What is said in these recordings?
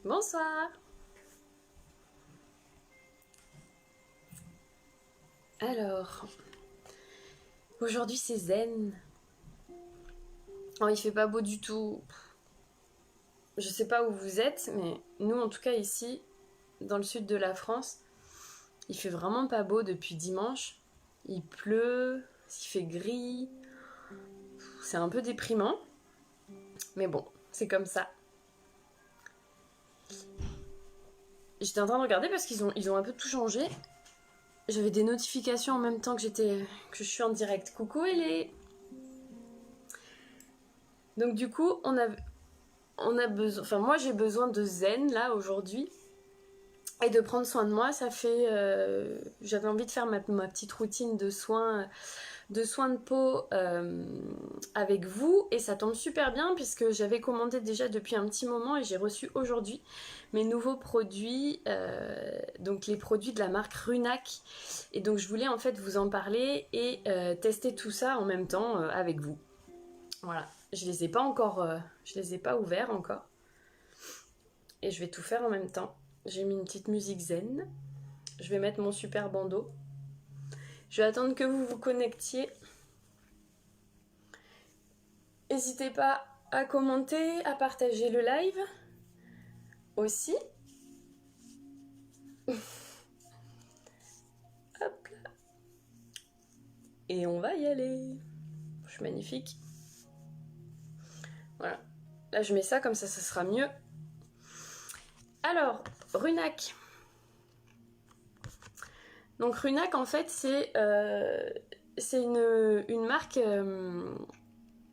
Bonsoir. Alors, aujourd'hui c'est zen. Oh, il fait pas beau du tout. Je sais pas où vous êtes, mais nous en tout cas ici, dans le sud de la France, il fait vraiment pas beau depuis dimanche. Il pleut, il fait gris. C'est un peu déprimant. Mais bon, c'est comme ça. J'étais en train de regarder parce qu'ils ont un peu tout changé. J'avais des notifications en même temps que je suis en direct. Coucou Ellie. Donc du coup, on a besoin, enfin moi j'ai besoin de zen là aujourd'hui et de prendre soin de moi. Ça fait, j'avais envie de faire ma petite routine de soins de peau avec vous et ça tombe super bien puisque j'avais commandé déjà depuis un petit moment et j'ai reçu aujourd'hui mes nouveaux produits, donc les produits de la marque Runac, et donc je voulais en fait vous en parler et tester tout ça en même temps avec vous. Voilà, je les ai pas encore, je les ai pas ouverts encore et je vais tout faire en même temps. J'ai mis une petite musique zen, je vais mettre mon super bandeau, je vais attendre que vous vous connectiez. N'hésitez pas à commenter, à partager le live aussi. Hop là. Et on va y aller. Je suis magnifique. Voilà. Là, je mets ça, comme ça sera mieux. Alors, Runac. Donc, Runac, en fait, c'est une marque...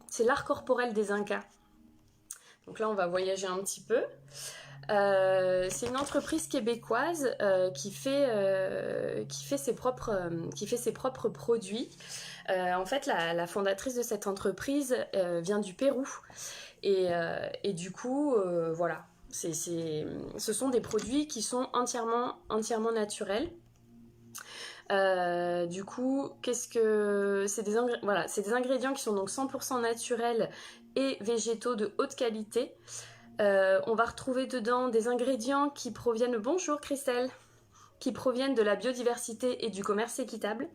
c'est l'art corporel des Incas. Donc là, on va voyager un petit peu. C'est une entreprise québécoise qui fait ses propres produits. En fait, la fondatrice de cette entreprise vient du Pérou. Et du coup, voilà. Ce sont des produits qui sont entièrement naturels. Du coup, c'est des ingrédients qui sont donc 100% naturels et végétaux de haute qualité. On va retrouver dedans des ingrédients qui proviennent, bonjour Christelle, qui proviennent de la biodiversité et du commerce équitable.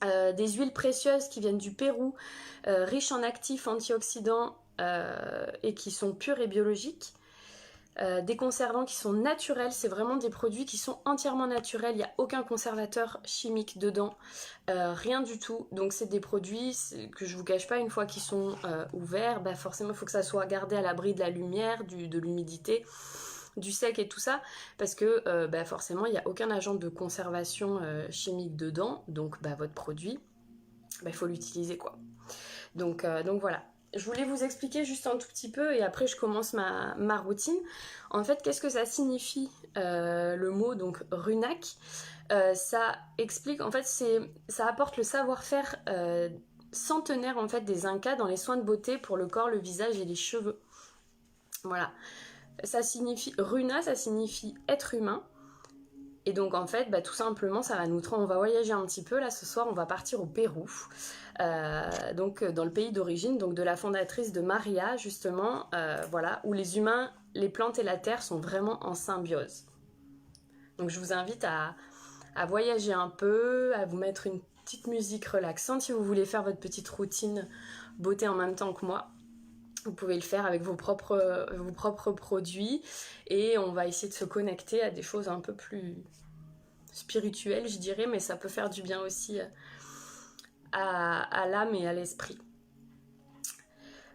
Des huiles précieuses qui viennent du Pérou, riches en actifs antioxydants et qui sont pures et biologiques. Des conservants qui sont naturels, c'est vraiment des produits qui sont entièrement naturels, il n'y a aucun conservateur chimique dedans, rien du tout. Donc c'est des produits que je vous cache pas, une fois qu'ils sont ouverts, bah forcément il faut que ça soit gardé à l'abri de la lumière, de l'humidité, du sec et tout ça, parce que bah forcément il n'y a aucun agent de conservation chimique dedans, donc bah votre produit, bah, il faut l'utiliser quoi. Donc voilà. Je voulais vous expliquer juste un tout petit peu et après je commence ma routine. En fait, qu'est-ce que ça signifie le mot donc Runac? Ça explique, en fait, ça apporte le savoir-faire centenaire en fait des Incas dans les soins de beauté pour le corps, le visage et les cheveux. Voilà. Ça signifie Runa, ça signifie être humain. Et donc en fait, bah, tout simplement, on va voyager un petit peu. Là, ce soir, on va partir au Pérou, donc dans le pays d'origine, donc de la fondatrice de Maria, justement, voilà, où les humains, les plantes et la terre sont vraiment en symbiose. Donc je vous invite à voyager un peu, à vous mettre une petite musique relaxante si vous voulez faire votre petite routine beauté en même temps que moi. Vous pouvez le faire avec vos propres produits et on va essayer de se connecter à des choses un peu plus spirituelles, je dirais, mais ça peut faire du bien aussi à l'âme et à l'esprit.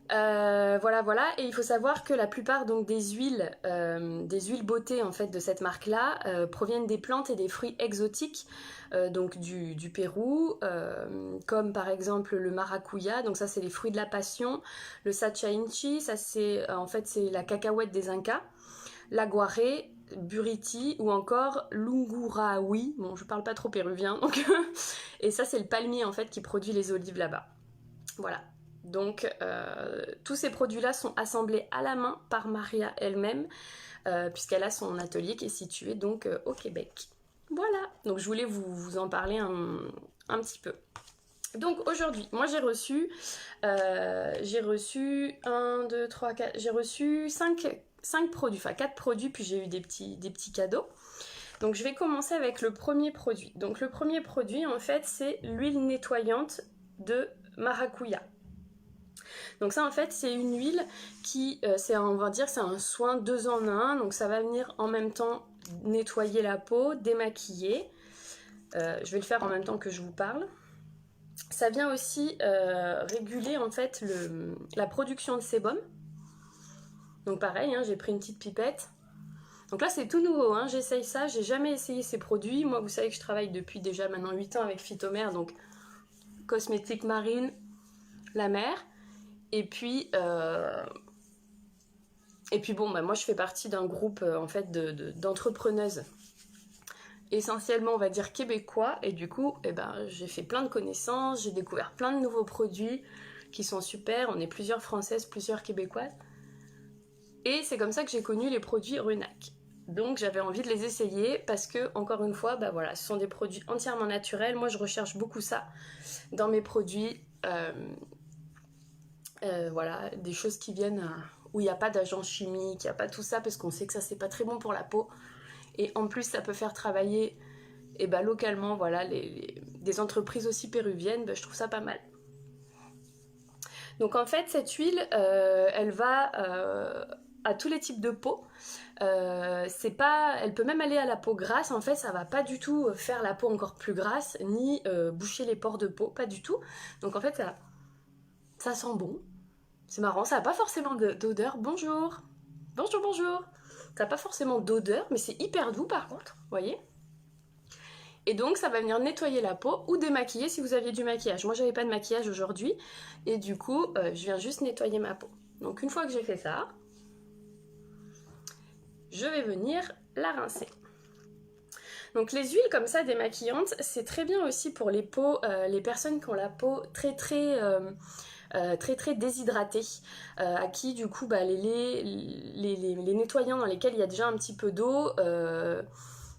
Voilà, et il faut savoir que la plupart donc des huiles beauté en fait de cette marque-là proviennent des plantes et des fruits exotiques donc du Pérou, comme par exemple le maracuya, donc ça c'est les fruits de la passion, le sachainchi, ça c'est en fait c'est la cacahuète des Incas, l'aguaré, buriti ou encore l'ungurawi, bon je parle pas trop péruvien donc et ça c'est le palmier en fait qui produit les olives là-bas. Voilà. Donc tous ces produits-là sont assemblés à la main par Maria elle-même, puisqu'elle a son atelier qui est situé donc au Québec. Voilà, donc je voulais vous en parler un petit peu. Donc aujourd'hui, moi j'ai reçu 1, 2, 3, 4, j'ai reçu 5 produits, enfin 4 produits, puis j'ai eu des petits cadeaux. Donc je vais commencer avec le premier produit. Donc le premier produit en fait c'est l'huile nettoyante de maracuya. Donc ça en fait c'est une huile qui, on va dire c'est un soin 2 en 1, donc ça va venir en même temps nettoyer la peau, démaquiller. Je vais le faire en même temps que je vous parle. Ça vient aussi réguler en fait la production de sébum. Donc pareil, hein, j'ai pris une petite pipette. Donc là c'est tout nouveau, hein, j'essaye ça, j'ai jamais essayé ces produits. Moi vous savez que je travaille depuis déjà maintenant 8 ans avec Phytomère, donc cosmétique marine, la mer. Et puis bon, bah, moi je fais partie d'un groupe en fait d'entrepreneuses essentiellement on va dire québécois, et du coup j'ai fait plein de connaissances, j'ai découvert plein de nouveaux produits qui sont super, on est plusieurs françaises, plusieurs québécoises, et c'est comme ça que j'ai connu les produits Runac. Donc j'avais envie de les essayer parce que, encore une fois, bah voilà, ce sont des produits entièrement naturels. Moi je recherche beaucoup ça dans mes produits, voilà, des choses qui viennent où il n'y a pas d'agents chimiques, il n'y a pas tout ça, parce qu'on sait que ça c'est pas très bon pour la peau. Et en plus, ça peut faire travailler localement, voilà, des entreprises aussi péruviennes, je trouve ça pas mal. Donc en fait, cette huile, elle va à tous les types de peau. Elle peut même aller à la peau grasse. En fait, ça va pas du tout faire la peau encore plus grasse, ni boucher les pores de peau, pas du tout. Donc en fait, ça sent bon. C'est marrant, ça n'a pas forcément d'odeur. Bonjour. Bonjour, bonjour. Ça n'a pas forcément d'odeur, mais c'est hyper doux par contre, vous voyez. Et donc ça va venir nettoyer la peau ou démaquiller si vous aviez du maquillage. Moi j'avais pas de maquillage aujourd'hui, et du coup je viens juste nettoyer ma peau. Donc une fois que j'ai fait ça, je vais venir la rincer. Donc les huiles comme ça démaquillantes, c'est très bien aussi pour les peaux, les personnes qui ont la peau très déshydratée, à qui du coup les nettoyants dans lesquels il y a déjà un petit peu d'eau,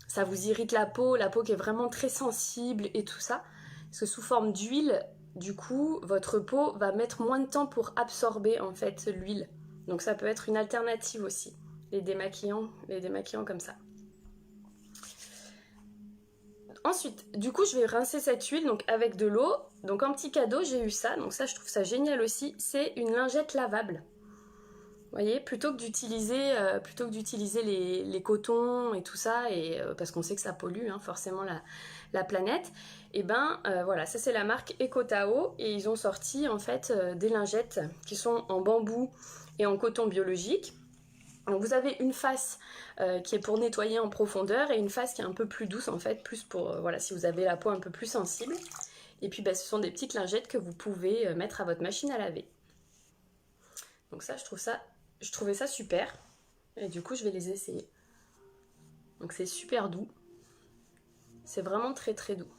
ça vous irrite la peau qui est vraiment très sensible et tout ça, parce que sous forme d'huile, du coup votre peau va mettre moins de temps pour absorber en fait l'huile. Donc ça peut être une alternative aussi, les démaquillants comme ça. Ensuite, du coup, je vais rincer cette huile donc avec de l'eau. Donc en petit cadeau, j'ai eu ça. Donc ça, je trouve ça génial aussi. C'est une lingette lavable. Vous voyez, plutôt que d'utiliser les cotons et tout ça, et parce qu'on sait que ça pollue hein, forcément la planète. Et voilà, ça c'est la marque Ecotao, et ils ont sorti en fait des lingettes qui sont en bambou et en coton biologique. Donc vous avez une face qui est pour nettoyer en profondeur, et une face qui est un peu plus douce en fait, plus pour voilà, si vous avez la peau un peu plus sensible. Et puis ce sont des petites lingettes que vous pouvez mettre à votre machine à laver. Donc ça, je trouvais ça super, et du coup je vais les essayer. Donc c'est super doux, c'est vraiment très doux.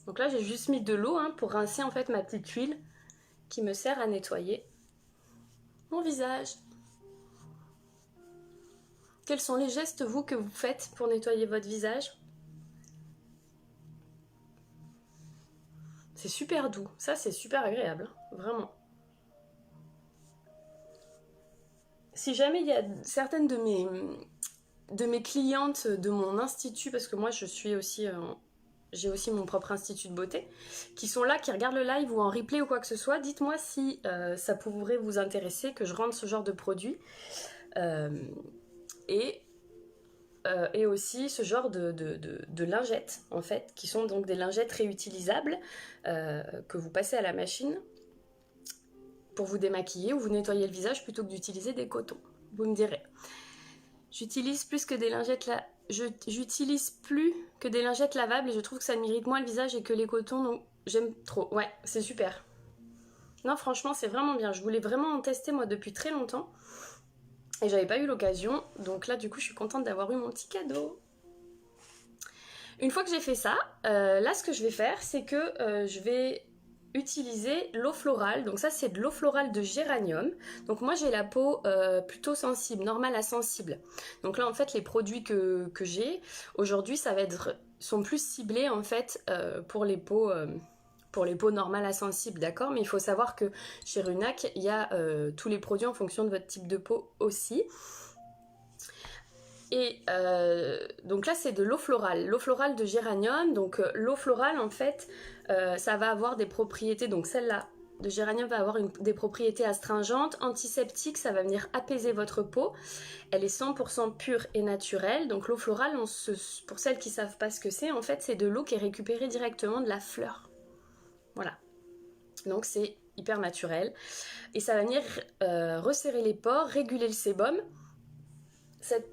Donc là j'ai juste mis de l'eau hein, pour rincer en fait ma petite huile qui me sert à nettoyer mon visage. Quels sont les gestes, vous, que vous faites pour nettoyer votre visage? C'est super doux. Ça, c'est super agréable. Vraiment. Si jamais il y a certaines de mes clientes de mon institut, parce que moi, j'ai aussi mon propre institut de beauté, qui sont là, qui regardent le live ou en replay ou quoi que ce soit, dites-moi si ça pourrait vous intéresser que je rende ce genre de produit. Et aussi ce genre de lingettes en fait, qui sont donc des lingettes réutilisables que vous passez à la machine pour vous démaquiller ou vous nettoyer le visage plutôt que d'utiliser des cotons. Vous me direz. J'utilise plus que des lingettes lavables, et je trouve que ça m'irrite moins le visage et que les cotons, donc j'aime trop. Ouais, c'est super. Non, franchement, c'est vraiment bien. Je voulais vraiment en tester moi depuis très longtemps. Et j'avais pas eu l'occasion, donc là du coup je suis contente d'avoir eu mon petit cadeau. Une fois que j'ai fait ça, là ce que je vais faire c'est que je vais utiliser l'eau florale. Donc ça c'est de l'eau florale de géranium. Donc moi j'ai la peau plutôt sensible, normale à sensible. Donc là en fait les produits que j'ai aujourd'hui sont plus ciblés en fait pour les peaux pour les peaux normales à sensibles, d'accord? Mais il faut savoir que chez Runac, il y a tous les produits en fonction de votre type de peau aussi. Et donc là, c'est de l'eau florale de géranium. Donc l'eau florale, en fait, ça va avoir des propriétés, donc celle-là de géranium va avoir des propriétés astringentes, antiseptiques, ça va venir apaiser votre peau. Elle est 100% pure et naturelle. Donc l'eau florale, pour celles qui ne savent pas ce que c'est, en fait, c'est de l'eau qui est récupérée directement de la fleur. Voilà. Donc c'est hyper naturel. Et ça va venir resserrer les pores, réguler le sébum.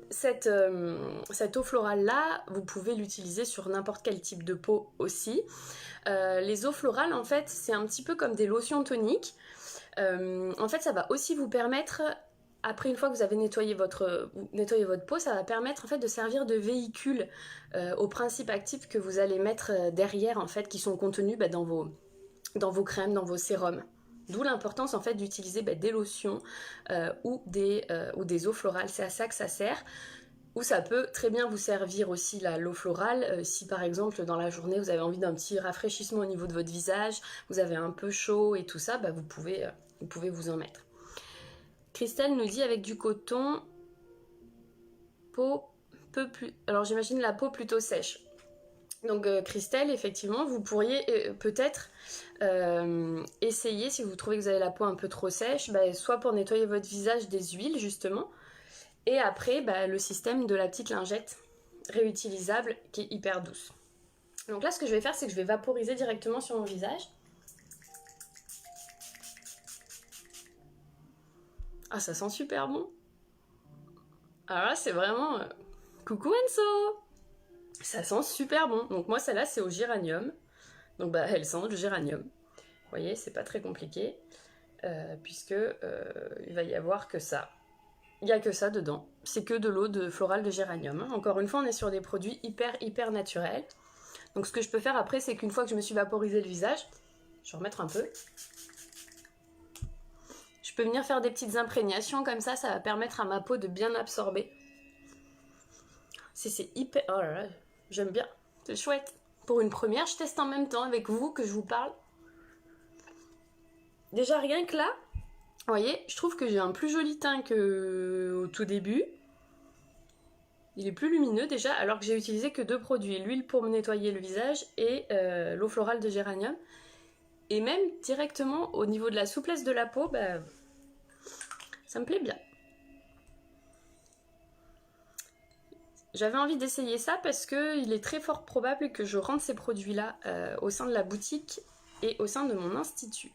Cette eau florale-là, vous pouvez l'utiliser sur n'importe quel type de peau aussi. Les eaux florales, en fait, c'est un petit peu comme des lotions toniques. En fait, ça va aussi vous permettre, après une fois que vous avez nettoyé votre peau, ça va permettre en fait de servir de véhicule aux principes actifs que vous allez mettre derrière, en fait, qui sont contenus dans vos crèmes, dans vos sérums. D'où l'importance en fait d'utiliser des lotions ou des eaux florales. C'est à ça que ça sert. Ou ça peut très bien vous servir aussi l'eau florale si par exemple dans la journée vous avez envie d'un petit rafraîchissement au niveau de votre visage, vous avez un peu chaud et tout ça, vous pouvez vous en mettre. Christelle nous dit avec du coton, peau peu plus... Alors j'imagine la peau plutôt sèche. Donc Christelle, effectivement, vous pourriez peut-être essayer, si vous trouvez que vous avez la peau un peu trop sèche, soit pour nettoyer votre visage des huiles justement, et après le système de la petite lingette réutilisable qui est hyper douce. Donc là ce que je vais faire, c'est que je vais vaporiser directement sur mon visage. Ah, ça sent super bon. Alors là c'est vraiment... Coucou Enzo. Ça sent super bon. Donc moi celle-là c'est au géranium. Donc elle sent le géranium. Vous voyez, c'est pas très compliqué. Puisque il va y avoir que ça. Il n'y a que ça dedans. C'est que de l'eau florale de géranium. Encore une fois, on est sur des produits hyper naturels. Donc ce que je peux faire après, c'est qu'une fois que je me suis vaporisé le visage, je vais remettre un peu. Je peux venir faire des petites imprégnations comme ça va permettre à ma peau de bien absorber. C'est hyper... Oh là là, j'aime bien. C'est chouette. Pour une première, je teste en même temps avec vous que je vous parle. Déjà rien que là, vous voyez, je trouve que j'ai un plus joli teint qu'au tout début. Il est plus lumineux déjà, alors que j'ai utilisé que 2 produits. L'huile pour me nettoyer le visage et l'eau florale de géranium. Et même directement au niveau de la souplesse de la peau, ça me plaît bien. J'avais envie d'essayer ça parce qu'il est très fort probable que je rentre ces produits-là au sein de la boutique et au sein de mon institut.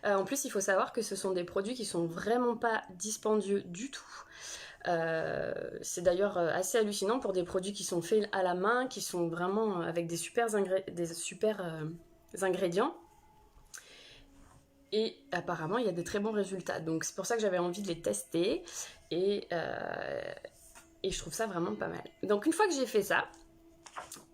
En plus, il faut savoir que ce sont des produits qui sont vraiment pas dispendieux du tout. C'est d'ailleurs assez hallucinant pour des produits qui sont faits à la main, qui sont vraiment avec des super ingrédients. Et apparemment, il y a des très bons résultats. Donc c'est pour ça que j'avais envie de les tester. Et je trouve ça vraiment pas mal. Donc une fois que j'ai fait ça,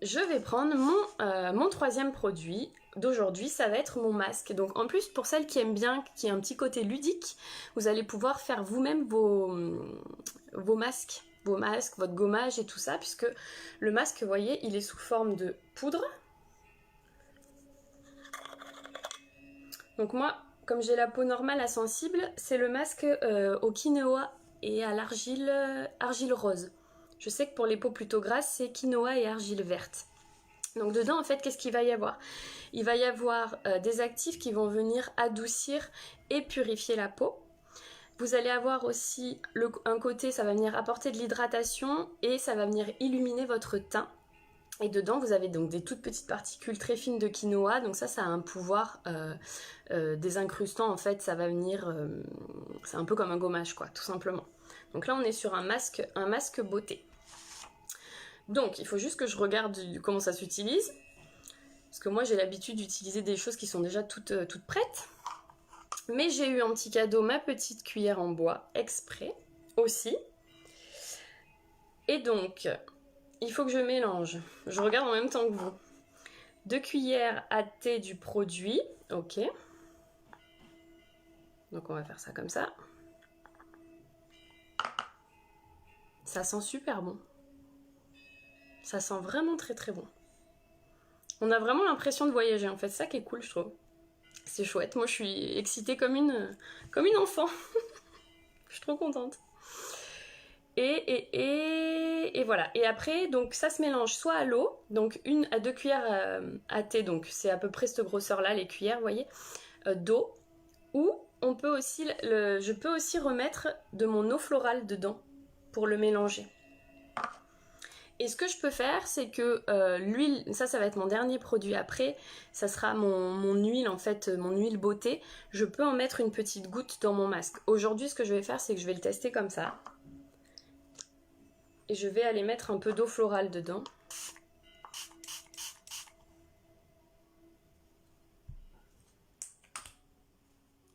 je vais prendre mon 3e produit d'aujourd'hui, ça va être mon masque. Donc en plus, pour celles qui aiment bien, qui a un petit côté ludique, vous allez pouvoir faire vous-même vos masques, votre gommage et tout ça, puisque le masque, vous voyez, il est sous forme de poudre. Donc moi, comme j'ai la peau normale à sensible, c'est le masque au quinoa et à argile rose. Je sais que pour les peaux plutôt grasses, c'est quinoa et argile verte. Donc dedans, en fait, qu'est-ce qu'il va y avoir? Il va y avoir des actifs qui vont venir adoucir et purifier la peau. Vous allez avoir aussi un côté, ça va venir apporter de l'hydratation et ça va venir illuminer votre teint. Et dedans, vous avez donc des toutes petites particules très fines de quinoa. Donc ça a un pouvoir désincrustant. En fait, ça va venir... c'est un peu comme un gommage, quoi, tout simplement. Donc là, on est sur un masque beauté. Donc, il faut juste que je regarde comment ça s'utilise. Parce que moi, j'ai l'habitude d'utiliser des choses qui sont déjà toutes prêtes. Mais j'ai eu en petit cadeau ma petite cuillère en bois, exprès, aussi. Et donc, il faut que je mélange. Je regarde en même temps que vous. 2 cuillères à thé du produit. Ok. Donc, on va faire ça comme ça. Ça sent super bon. Ça sent vraiment très très bon. On a vraiment l'impression de voyager en fait, c'est ça qui est cool je trouve. C'est chouette, moi je suis excitée comme une enfant. Je suis trop contente. Et voilà. Et après, donc ça se mélange soit à l'eau, donc 1 à 2 cuillères à thé, donc c'est à peu près cette grosseur-là, les cuillères, vous voyez, d'eau. Ou on peut aussi, je peux aussi remettre de mon eau florale dedans pour le mélanger. Et ce que je peux faire, c'est que l'huile, ça va être mon dernier produit après, ça sera mon huile en fait, mon huile beauté. Je peux en mettre une petite goutte dans mon masque. Aujourd'hui, ce que je vais faire, c'est que je vais le tester comme ça. Et je vais aller mettre un peu d'eau florale dedans.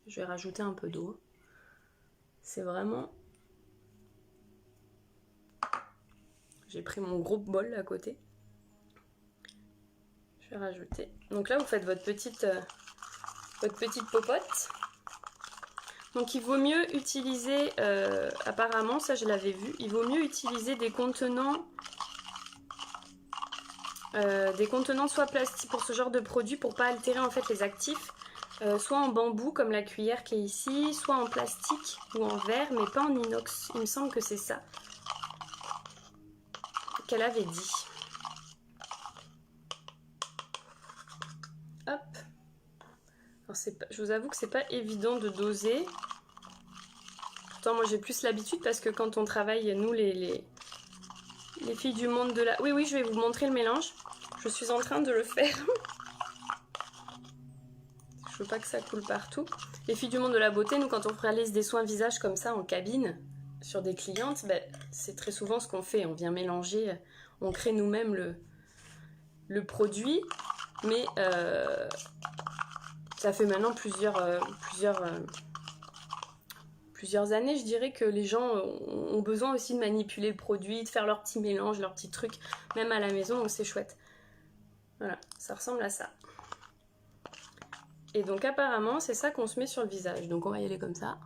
Je vais rajouter un peu d'eau. C'est vraiment... J'ai pris mon gros bol à côté. Je vais rajouter. Donc là, vous faites votre petite popote. Donc il vaut mieux utiliser, apparemment, ça je l'avais vu, il vaut mieux utiliser des contenants soit plastiques pour ce genre de produit pour pas altérer en fait les actifs, soit en bambou comme la cuillère qui est ici, soit en plastique ou en verre, mais pas en inox. Il me semble que c'est ça qu'elle avait dit. Hop. Alors je vous avoue que c'est pas évident de doser. Pourtant moi j'ai plus l'habitude parce que quand on travaille, nous les filles du monde de la... Oui, je vais vous montrer le mélange. Je suis en train de le faire. Je veux pas que ça coule partout. Les filles du monde de la beauté, nous quand on réalise des soins visage comme ça en cabine, sur des clientes, ben, c'est très souvent ce qu'on fait. On vient mélanger, on crée nous-mêmes le produit. Mais ça fait maintenant plusieurs années, je dirais, que les gens ont besoin aussi de manipuler le produit, de faire leurs petits mélanges, leurs petits trucs, même à la maison, donc c'est chouette. Voilà, ça ressemble à ça. Et donc apparemment, c'est ça qu'on se met sur le visage. Donc on va y aller comme ça.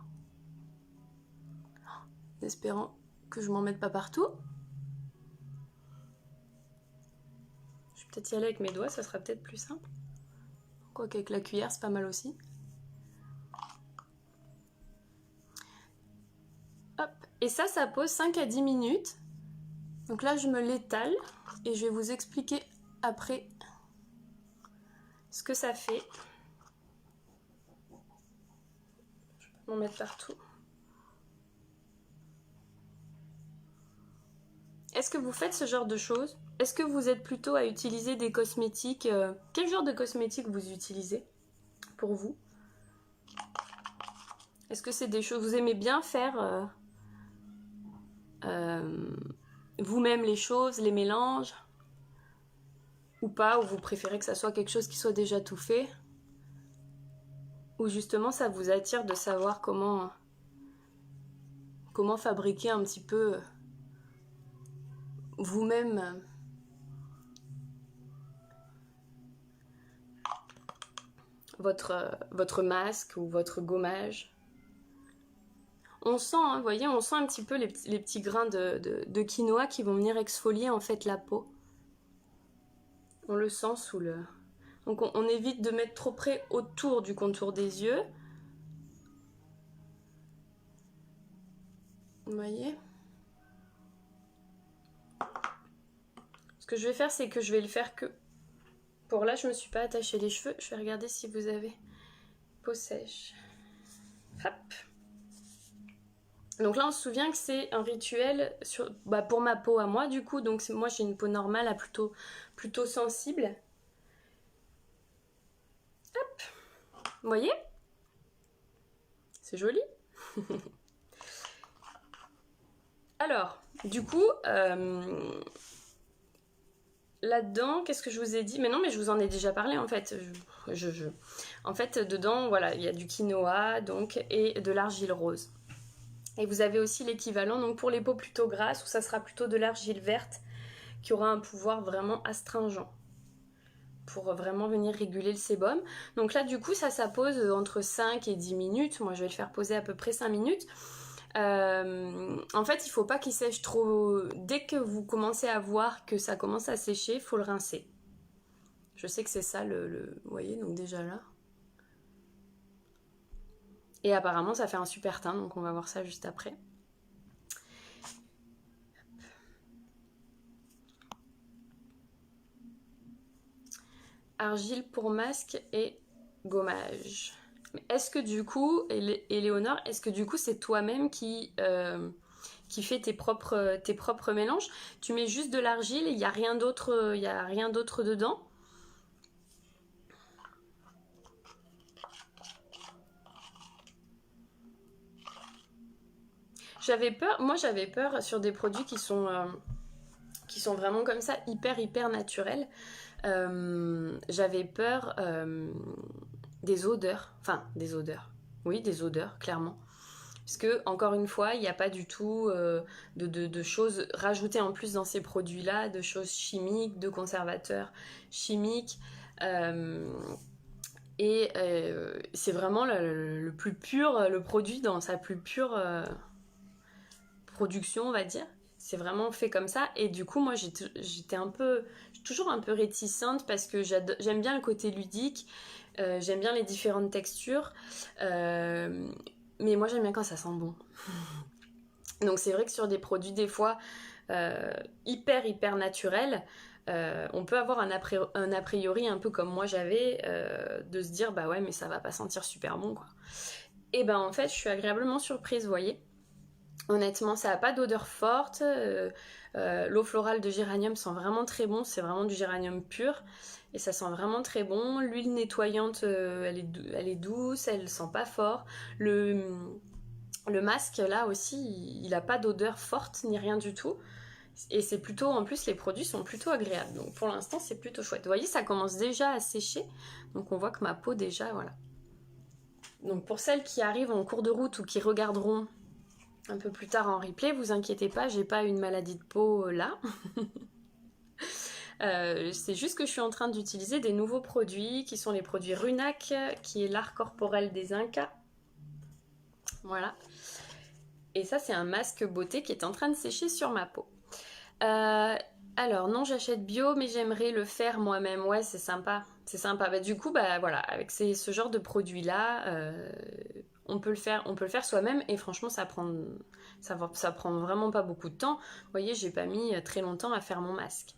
En espérant que je m'en mette pas partout. Je vais peut-être y aller avec mes doigts, ça sera peut-être plus simple. Quoique avec la cuillère, c'est pas mal aussi. Hop. Et ça pose 5 à 10 minutes. Donc là, je me l'étale et je vais vous expliquer après ce que ça fait. Je vais m'en mettre partout. Est-ce que vous faites ce genre de choses? Est-ce que vous êtes plutôt à utiliser des cosmétiques? Quel genre de cosmétiques vous utilisez pour vous? Est-ce que c'est des choses... Vous aimez bien faire vous-même les choses, les mélanges? Ou pas? Ou vous préférez que ça soit quelque chose qui soit déjà tout fait? Ou justement ça vous attire de savoir comment fabriquer un petit peu vous-même votre masque ou votre gommage? On sent, hein, vous voyez, on sent un petit peu les petits grains de quinoa qui vont venir exfolier en fait la peau. On le sent sous le... Donc on évite de mettre trop près autour du contour des yeux. Vous voyez? Ce que je vais faire, c'est que je vais le faire que... Pour là, je me suis pas attaché les cheveux. Je vais regarder si vous avez peau sèche. Hop. Donc là, on se souvient que c'est un rituel pour ma peau à moi, du coup. Donc moi, j'ai une peau normale, à plutôt sensible. Hop. Vous voyez? C'est joli. Alors, du coup, là-dedans, qu'est-ce que je vous ai dit? Mais non, mais je vous en ai déjà parlé en fait. En fait, dedans, voilà, il y a du quinoa donc, et de l'argile rose. Et vous avez aussi l'équivalent, donc pour les peaux plutôt grasses, où ça sera plutôt de l'argile verte, qui aura un pouvoir vraiment astringent, pour vraiment venir réguler le sébum. Donc là, du coup, ça pose entre 5 et 10 minutes. Moi, je vais le faire poser à peu près 5 minutes. En fait, il ne faut pas qu'il sèche trop. Dès que vous commencez à voir que ça commence à sécher, il faut le rincer. Je sais que c'est ça vous voyez, donc déjà là. Et apparemment ça fait un super teint, donc on va voir ça juste après. Argile pour masque et gommage. Est-ce que du coup, Éléonore, est-ce que du coup c'est toi-même qui fait tes propres mélanges? Tu mets juste de l'argile et il n'y a rien d'autre dedans? Moi j'avais peur sur des produits qui sont vraiment comme ça, hyper naturels. J'avais peur des odeurs. Enfin, des odeurs. Oui, des odeurs, clairement. Parce que, encore une fois, il n'y a pas du tout de choses rajoutées en plus dans ces produits-là, de choses chimiques, de conservateurs chimiques. Et c'est vraiment le plus pur, le produit dans sa plus pure production, on va dire. C'est vraiment fait comme ça. Et du coup, moi, j'étais toujours un peu réticente parce que j'aime bien le côté ludique, j'aime bien les différentes textures, mais moi, j'aime bien quand ça sent bon. Donc, c'est vrai que sur des produits, des fois, hyper naturels, on peut avoir un a priori un peu comme moi j'avais, de se dire, bah ouais, mais ça va pas sentir super bon, quoi. Et ben, en fait, je suis agréablement surprise, vous voyez. Honnêtement, ça n'a pas d'odeur forte. L'eau florale de géranium sent vraiment très bon. C'est vraiment du géranium pur. Et ça sent vraiment très bon. L'huile nettoyante, elle est douce. Elle sent pas fort. Le masque, là aussi, il n'a pas d'odeur forte ni rien du tout. Et c'est plutôt, en plus, les produits sont plutôt agréables. Donc pour l'instant, c'est plutôt chouette. Vous voyez, ça commence déjà à sécher. Donc on voit que ma peau déjà, voilà. Donc pour celles qui arrivent en cours de route ou qui regarderont un peu plus tard en replay, vous inquiétez pas, j'ai pas une maladie de peau là. C'est juste que je suis en train d'utiliser des nouveaux produits qui sont les produits Runac, qui est l'art corporel des Incas. Voilà. Et ça, c'est un masque beauté qui est en train de sécher sur ma peau. Alors, non, j'achète bio, mais j'aimerais le faire moi-même. Ouais, c'est sympa. C'est sympa. Bah, du coup, bah voilà, avec ce genre de produits-là, on peut le faire soi-même et franchement ça prend vraiment pas beaucoup de temps. Vous voyez, j'ai pas mis très longtemps à faire mon masque.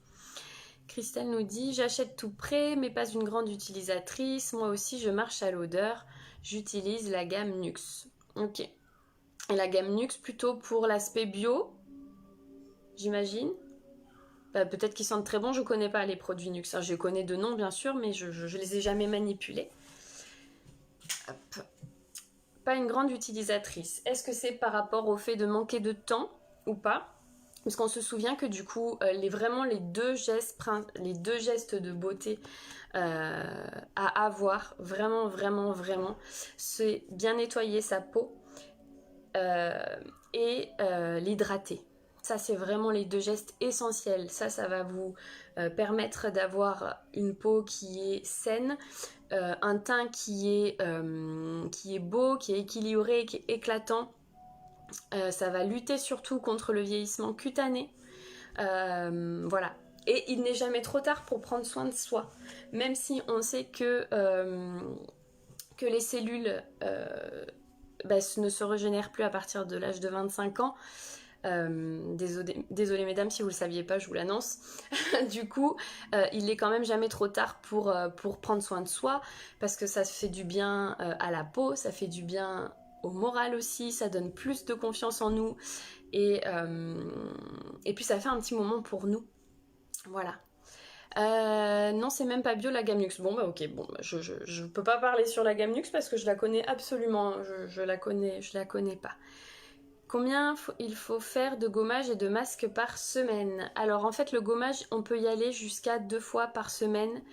Christelle nous dit: j'achète tout prêt mais pas une grande utilisatrice, moi aussi je marche à l'odeur, j'utilise la gamme Nux. Ok. Et la gamme Nux plutôt pour l'aspect bio, j'imagine. Bah, peut-être qu'ils sentent très bon, je connais pas les produits Nux, hein. Je connais de nom bien sûr mais je les ai jamais manipulés. Hop. Pas une grande utilisatrice. Est-ce que c'est par rapport au fait de manquer de temps ou pas? Parce qu'on se souvient que du coup, les deux gestes de beauté à avoir, vraiment, c'est bien nettoyer sa peau et l'hydrater. Ça, c'est vraiment les deux gestes essentiels. Ça va vous permettre d'avoir une peau qui est saine, un teint qui est beau, qui est équilibré, qui est éclatant. Ça va lutter surtout contre le vieillissement cutané. Voilà. Et il n'est jamais trop tard pour prendre soin de soi. Même si on sait que les cellules ne se régénèrent plus à partir de l'âge de 25 ans. Désolée mesdames si vous le saviez pas, je vous l'annonce. Du coup, il est quand même jamais trop tard pour prendre soin de soi, parce que ça fait du bien à la peau, ça fait du bien au moral aussi, ça donne plus de confiance en nous et puis ça fait un petit moment pour nous. Voilà. Non, c'est même pas bio la gamme Nux. Bon bah ok, bon, je peux pas parler sur la gamme Nux parce que je la connais absolument, je la connais pas. Combien il faut faire de gommage et de masque par semaine? Alors en fait le gommage on peut y aller jusqu'à 2 fois par semaine.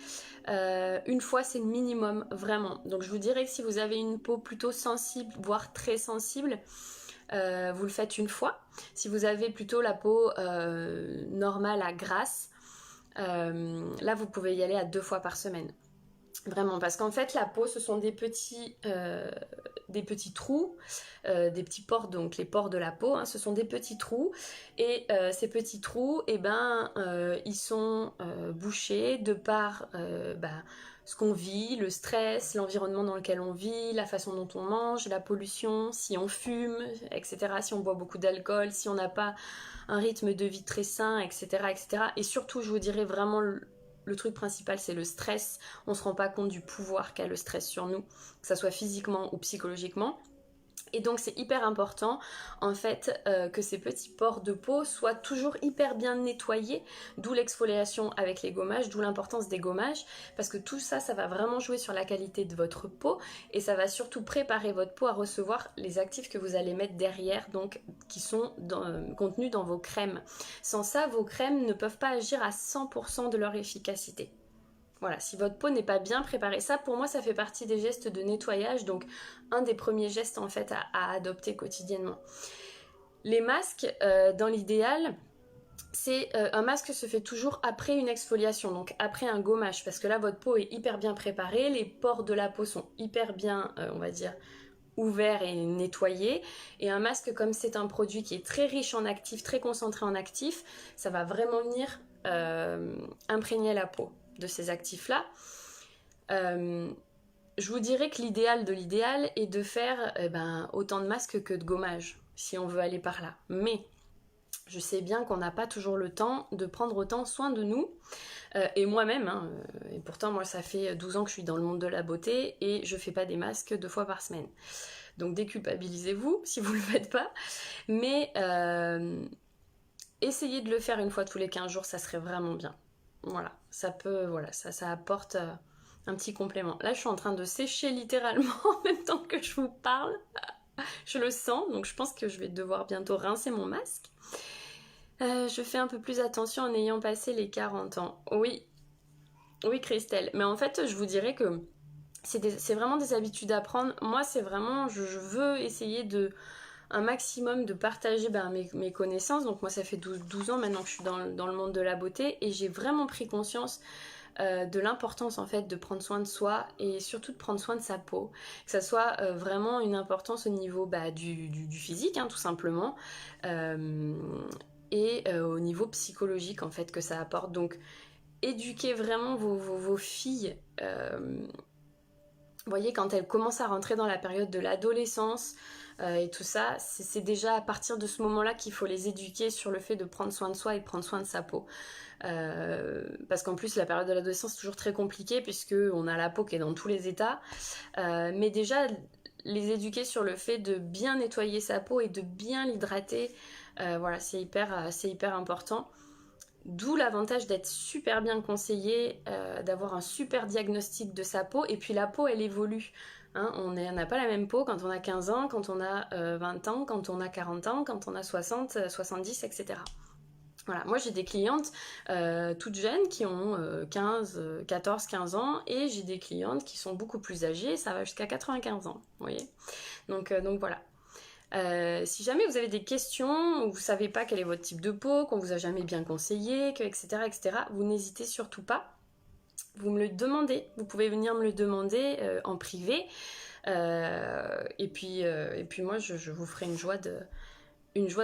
Une fois c'est le minimum vraiment. Donc je vous dirais que si vous avez une peau plutôt sensible voire très sensible, vous le faites une fois. Si vous avez plutôt la peau normale à grasse, là vous pouvez y aller à 2 fois par semaine. Vraiment, parce qu'en fait la peau ce sont des petits des petits trous, des petits pores, donc les pores de la peau, hein, ce sont des petits trous, et ces petits trous, eh ben, ils sont bouchés de par ce qu'on vit, le stress, l'environnement dans lequel on vit, la façon dont on mange, la pollution, si on fume, etc., si on boit beaucoup d'alcool, si on n'a pas un rythme de vie très sain, etc., etc. Et surtout, je vous dirais vraiment, le truc principal, c'est le stress. On ne se rend pas compte du pouvoir qu'a le stress sur nous, que ça soit physiquement ou psychologiquement. Et donc c'est hyper important en fait que ces petits pores de peau soient toujours hyper bien nettoyés, d'où l'exfoliation avec les gommages, d'où l'importance des gommages, parce que tout ça, ça va vraiment jouer sur la qualité de votre peau et ça va surtout préparer votre peau à recevoir les actifs que vous allez mettre derrière, donc qui sont contenus dans vos crèmes. Sans ça, vos crèmes ne peuvent pas agir à 100% de leur efficacité. Voilà, si votre peau n'est pas bien préparée, ça pour moi ça fait partie des gestes de nettoyage, donc un des premiers gestes en fait à adopter quotidiennement. Les masques, dans l'idéal, un masque se fait toujours après une exfoliation, donc après un gommage, parce que là votre peau est hyper bien préparée, les pores de la peau sont hyper bien, on va dire, ouverts et nettoyés, et un masque comme c'est un produit qui est très riche en actifs, très concentré en actifs, ça va vraiment venir imprégner la peau de ces actifs-là. Je vous dirais que l'idéal de l'idéal est de faire autant de masques que de gommages, si on veut aller par là. Mais je sais bien qu'on n'a pas toujours le temps de prendre autant soin de nous, et moi-même, hein, et pourtant moi ça fait 12 ans que je suis dans le monde de la beauté, et je fais pas des masques 2 fois par semaine. Donc déculpabilisez-vous si vous le faites pas, mais essayez de le faire une fois tous les 15 jours, ça serait vraiment bien. Voilà, ça apporte un petit complément. Là, je suis en train de sécher littéralement en même temps que je vous parle. Je le sens, donc je pense que je vais devoir bientôt rincer mon masque. Je fais un peu plus attention en ayant passé les 40 ans. Oui, Christelle. Mais en fait, je vous dirais que c'est vraiment des habitudes à prendre. Moi, c'est vraiment, je veux essayer un maximum de partager mes connaissances. Donc moi ça fait 12 ans maintenant que je suis dans le monde de la beauté et j'ai vraiment pris conscience de l'importance en fait de prendre soin de soi et surtout de prendre soin de sa peau. Que ça soit vraiment une importance au niveau du physique hein, tout simplement et au niveau psychologique en fait que ça apporte. Donc éduquer vraiment vos filles vous voyez, quand elles commencent à rentrer dans la période de l'adolescence et tout ça, c'est déjà à partir de ce moment-là qu'il faut les éduquer sur le fait de prendre soin de soi et de prendre soin de sa peau. Parce qu'en plus, la période de l'adolescence est toujours très compliquée puisqu'on a la peau qui est dans tous les états. Mais déjà, les éduquer sur le fait de bien nettoyer sa peau et de bien l'hydrater, voilà, c'est hyper important. D'où l'avantage d'être super bien conseillé, d'avoir un super diagnostic de sa peau. Et puis la peau, elle évolue. Hein, on n'a pas la même peau quand on a 15 ans, quand on a 20 ans, quand on a 40 ans, quand on a 60, 70, etc. Voilà, moi j'ai des clientes toutes jeunes qui ont 14, 15 ans et j'ai des clientes qui sont beaucoup plus âgées, ça va jusqu'à 95 ans, vous voyez. Donc voilà. Si jamais vous avez des questions ou vous savez pas quel est votre type de peau, qu'on vous a jamais bien conseillé, etc., vous n'hésitez surtout pas. Vous me le demandez, vous pouvez venir me le demander en privé. Et puis moi, je vous ferai une joie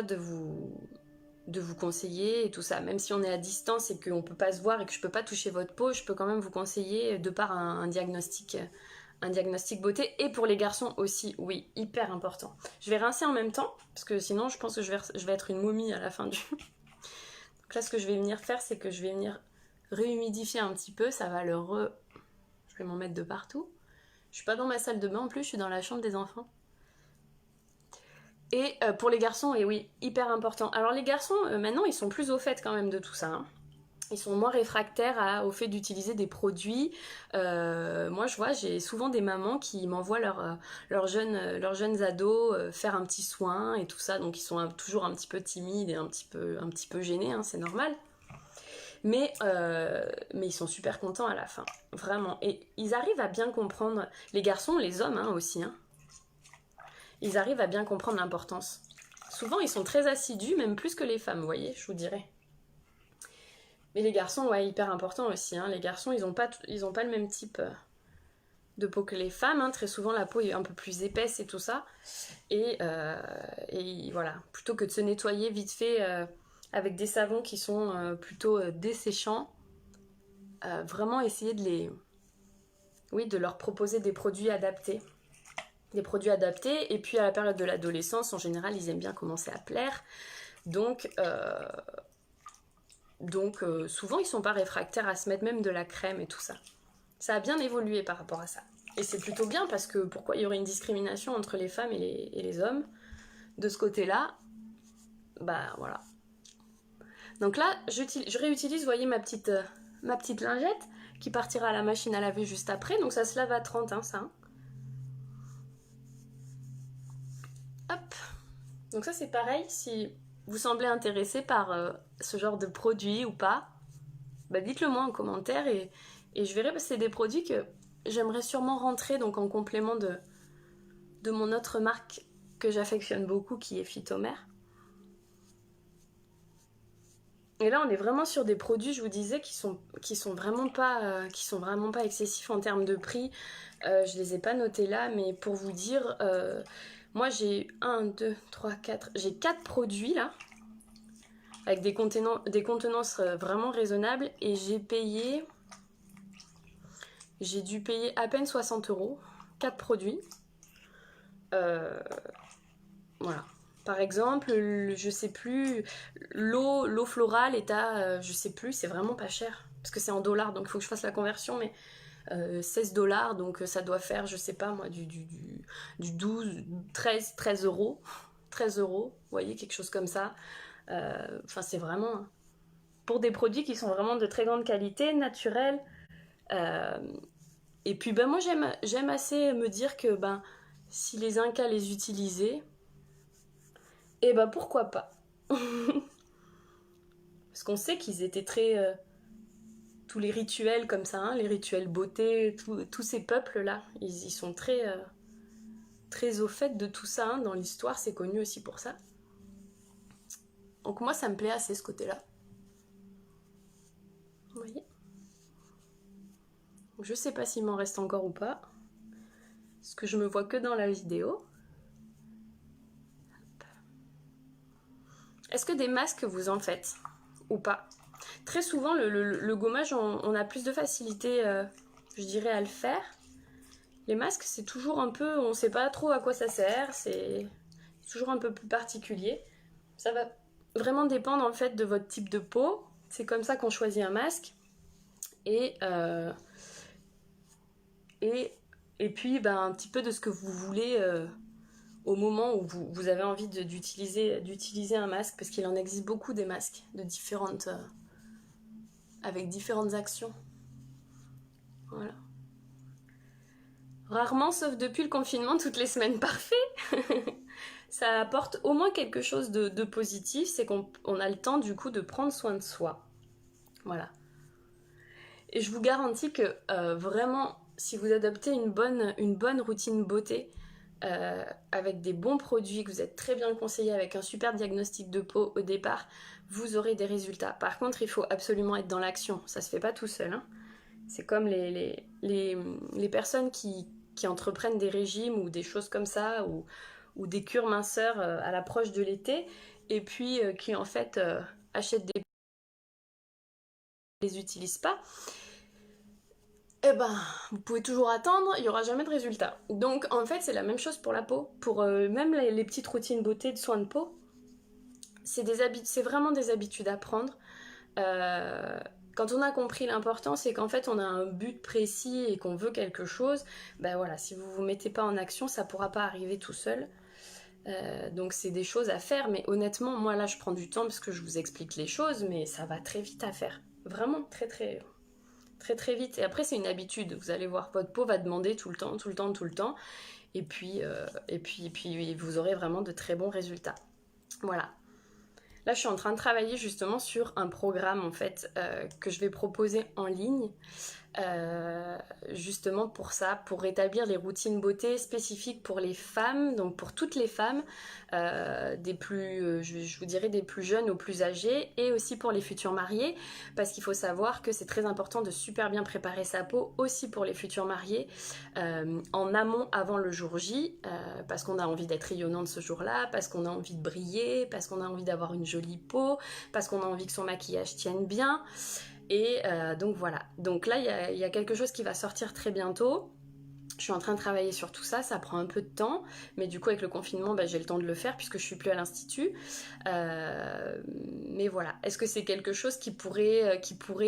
de vous conseiller et tout ça. Même si on est à distance et qu'on peut pas se voir et que je peux pas toucher votre peau, je peux quand même vous conseiller de par un diagnostic beauté. Et pour les garçons aussi, oui, hyper important. Je vais rincer en même temps, parce que sinon je pense que je vais être une momie à la fin du... Donc là, ce que je vais venir faire, c'est que je vais venir réhumidifier un petit peu, ça va Je vais m'en mettre de partout. Je suis pas dans ma salle de bain en plus, je suis dans la chambre des enfants. Et pour les garçons, et oui, hyper important. Alors les garçons, maintenant, ils sont plus au fait quand même de tout ça, hein. Ils sont moins réfractaires au fait d'utiliser des produits. Moi, je vois, j'ai souvent des mamans qui m'envoient leurs jeunes ados faire un petit soin et tout ça. Donc, ils sont toujours un petit peu timides et un petit peu gênés, hein, c'est normal. Mais ils sont super contents à la fin, vraiment. Et ils arrivent à bien comprendre, les garçons, les hommes hein, aussi, hein, ils arrivent à bien comprendre l'importance. Souvent, ils sont très assidus, même plus que les femmes, vous voyez, je vous dirais. Mais les garçons, ouais, hyper important aussi. Hein. Les garçons, ils ont pas le même type peau que les femmes, hein. Très souvent la peau est un peu plus épaisse et tout ça. Et voilà, plutôt que de se nettoyer vite fait avec des savons qui sont plutôt desséchants, vraiment essayer de leur proposer des produits adaptés. Des produits adaptés, et puis à la période de l'adolescence, en général, ils aiment bien commencer à plaire. Donc souvent, ils sont pas réfractaires à se mettre même de la crème et tout ça. Ça a bien évolué par rapport à ça. Et c'est plutôt bien parce que pourquoi il y aurait une discrimination entre les femmes et les hommes de ce côté-là? Bah voilà. Donc là, je réutilise, vous voyez, ma petite lingette qui partira à la machine à laver juste après. Donc ça se lave à 30, hein, ça. Hop. Donc ça, c'est pareil. Si vous semblez intéressé par ce genre de produit ou pas, bah dites-le moi en commentaire et je verrai, parce que c'est des produits que j'aimerais sûrement rentrer donc en complément de mon autre marque que j'affectionne beaucoup, qui est Phytomère. Et là, on est vraiment sur des produits, je vous disais, qui sont vraiment pas excessifs en termes de prix. Je les ai pas notés là, mais pour vous dire, moi j'ai 4 produits là, avec des contenances vraiment raisonnables, et j'ai dû payer à peine 60 €, 4 produits. Voilà. Par exemple, je sais plus, l'eau florale est à, je sais plus, c'est vraiment pas cher. Parce que c'est en dollars, donc il faut que je fasse la conversion, mais 16 $, donc ça doit faire, je sais pas moi, du 12, 13 €. 13 €, vous voyez, quelque chose comme ça. Enfin, c'est vraiment pour des produits qui sont vraiment de très grande qualité, naturels. Et puis, ben, moi, j'aime assez me dire que si les Incas les utilisaient, et ben pourquoi pas. Parce qu'on sait qu'ils étaient très... tous les rituels comme ça, hein, les rituels beauté, tous ces peuples-là, ils sont très au fait de tout ça, hein, dans l'histoire, c'est connu aussi pour ça. Donc moi, ça me plaît assez, ce côté-là. Vous voyez ? Je sais pas s'il m'en reste encore ou pas, parce que je me vois que dans la vidéo. Est-ce que des masques vous en faites ou pas? Très souvent, le gommage, on a plus de facilité, je dirais, à le faire. Les masques, c'est toujours un peu... On sait pas trop à quoi ça sert, c'est toujours un peu plus particulier. Ça va vraiment dépendre en fait de votre type de peau. C'est comme ça qu'on choisit un masque. Et puis un petit peu de ce que vous voulez au moment où vous avez envie d'utiliser un masque, parce qu'il en existe beaucoup des masques de avec différentes actions. Voilà. Rarement, sauf depuis le confinement, toutes les semaines, parfait. Ça apporte au moins quelque chose de positif, c'est qu'on a le temps du coup de prendre soin de soi. Voilà. Et je vous garantis que vraiment, si vous adoptez une bonne routine beauté, avec des bons produits, que vous êtes très bien conseillé, avec un super diagnostic de peau au départ, vous aurez des résultats. Par contre, il faut absolument être dans l'action. Ça se fait pas tout seul, hein. C'est comme les personnes qui entreprennent des régimes ou des choses comme ça, ou des cures minceurs à l'approche de l'été, et puis qui en fait achètent des... les utilisent pas. Eh ben, vous pouvez toujours attendre, il n'y aura jamais de résultat. Donc en fait, c'est la même chose pour la peau. Pour même les petites routines beauté de soins de peau, c'est vraiment des habitudes à prendre. Quand on a compris l'important, c'est qu'en fait on a un but précis et qu'on veut quelque chose, ben voilà, si vous vous mettez pas en action, ça pourra pas arriver tout seul. Donc c'est des choses à faire, mais honnêtement, moi là je prends du temps parce que je vous explique les choses, mais ça va très vite à faire. Vraiment très très très très vite. Et après c'est une habitude, vous allez voir, votre peau va demander tout le temps, et puis vous aurez vraiment de très bons résultats. Voilà. Là, je suis en train de travailler justement sur un programme en fait que je vais proposer en ligne justement pour ça, pour rétablir les routines beauté spécifiques pour les femmes, donc pour toutes les femmes, je vous dirais des plus jeunes aux plus âgées, et aussi pour les futurs mariés, parce qu'il faut savoir que c'est très important de super bien préparer sa peau aussi pour les futurs mariés, en amont avant le jour J, parce qu'on a envie d'être rayonnante ce jour-là, parce qu'on a envie de briller, parce qu'on a envie d'avoir une jolie peau, parce qu'on a envie que son maquillage tienne bien. Et donc voilà, donc là il y a quelque chose qui va sortir très bientôt. Je suis en train de travailler sur tout ça, ça prend un peu de temps, mais du coup avec le confinement j'ai le temps de le faire puisque je suis plus à l'institut. Mais voilà, est-ce que c'est quelque chose qui pourrait